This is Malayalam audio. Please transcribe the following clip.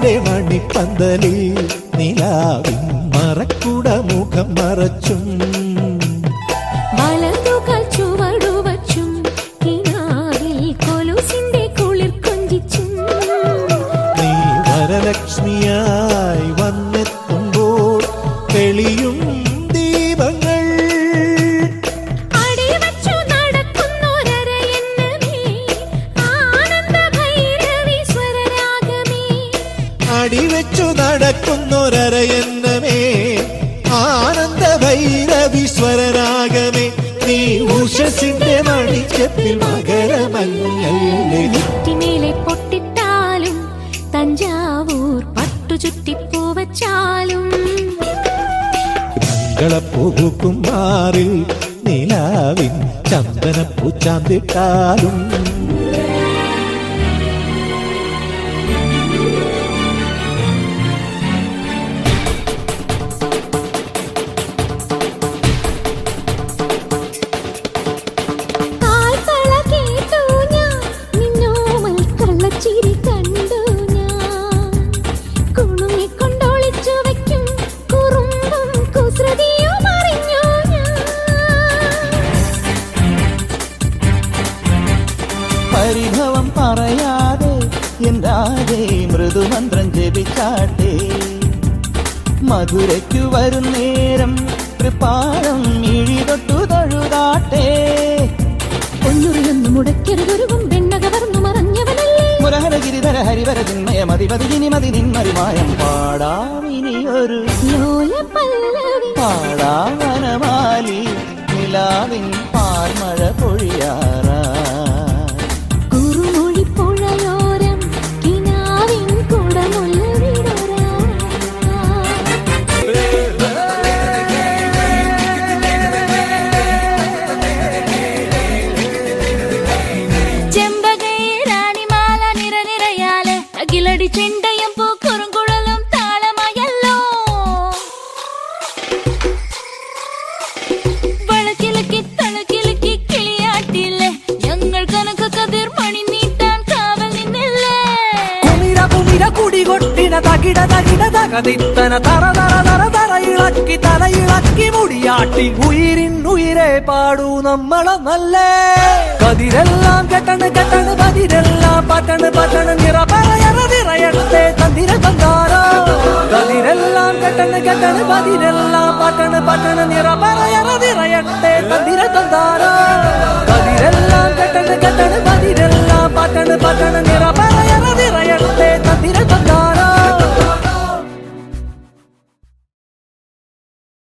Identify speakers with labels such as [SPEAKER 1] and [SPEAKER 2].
[SPEAKER 1] ഉഷസിന്റെ മണിപ്പന്തലിൽ നിലാവിൻ മറക്കുട മുഖം മറച്ചും
[SPEAKER 2] വലതുകാൽ ചുവടുവച്ചും കിനാവിൽ കൊലുസിന്റെ കുളിർ കൊഞ്ചിച്ചും
[SPEAKER 1] നീ വരലക്ഷ്മിയായി വന്നെത്തുമ്പോൾ തെളിയും ദീപങ്ങൾ
[SPEAKER 2] അടിവച്ചു നടക്കുന്നൊരരയന്നമേ ആനന്ദ ഭൈരവി സ്വരരാഗമേ
[SPEAKER 1] അടിവെച്ചു നടക്കുന്നൊരരയന്നമേ ആനന്ദ ഭൈരവീശ്വരരാഗമേ നീ ഉഷസിന്റെ മണിച്ചപ്പിൽ മകരമഞ്ഞല്ലേ
[SPEAKER 2] നെറ്റിമേലെ പൊട്ടിട്ടാലും തഞ്ചാവൂർ പട്ടുചുറ്റിപ്പൂവച്ചാലും
[SPEAKER 1] മംഗളപ്പൂക്കുമാറിൽ നിലാവിൻ ചന്ദനപ്പൂച്ചാന്തിട്ടാലും
[SPEAKER 3] പരിഭവം പറയാതെ എന്താതെ മൃദുമന്ത്രം ജപിച്ചാട്ടെ മധുരയ്ക്കു വരും നേരം തൃപ്പാദം മിഴി തൊട്ടു തൊഴുതാട്ടെ
[SPEAKER 2] ഒന്നുറിയൊന്നു മുടക്കരുതൊരുവും വെണ്ണകവർന്നു മറഞ്ഞവനല്ലേ
[SPEAKER 3] മുരഹരഗിരിധര ഹരിവര ചിന്മയ മതിപതിനി മതി നിന്മറിമായം പാടാമിനിയൊരു പാടാവനമാലി നിലാവിൻ പാർമഴ പൊഴിയാറാ
[SPEAKER 2] കുറുമൊഴിപ്പുഴയോരം കിനാവിൻ കുടമുള്ള വിടരാ ചെമ്പകേരാണിമാല നിരനിരയാലെ അകിലടി ചെണ്ടയും പൂക്കുറുങ്കുഴലും താളമയല്ലോ വളക്കിലക്കി തളക്കിലക്കി കിളിയാട്ടില്ലേ ഞങ്ങൾ കനക കതിർ മണി നീട്ടാൻ കാവൽ നിന്നില്ലേ
[SPEAKER 4] കുമിര കുമിര കുടികൊട്ടിന തകിട തകിട തകതിത്തന തറ തറ തറ തറ ഇളക്കി തലയിളക്കി മുടിയാട്ടി ഉയിരിൻ ഉയിരെ പാടൂ നമ്മളെ നല്ലേ കതിരെല്ലാം കെട്ടണ് കെട്ടണ് പതിരെല്ലാം പട്ടണ് പട്ടണ് നിറ പറയറതിറയട്ടെ തന്തിര തന്താരോ കതിരെല്ലാം കെട്ടണ് കെട്ടണ് പതിരെല്ലാം പട്ടണ് പട്ടണ് നിറ പറയറതിറയട്ടെ തന്തിര തന്താരോ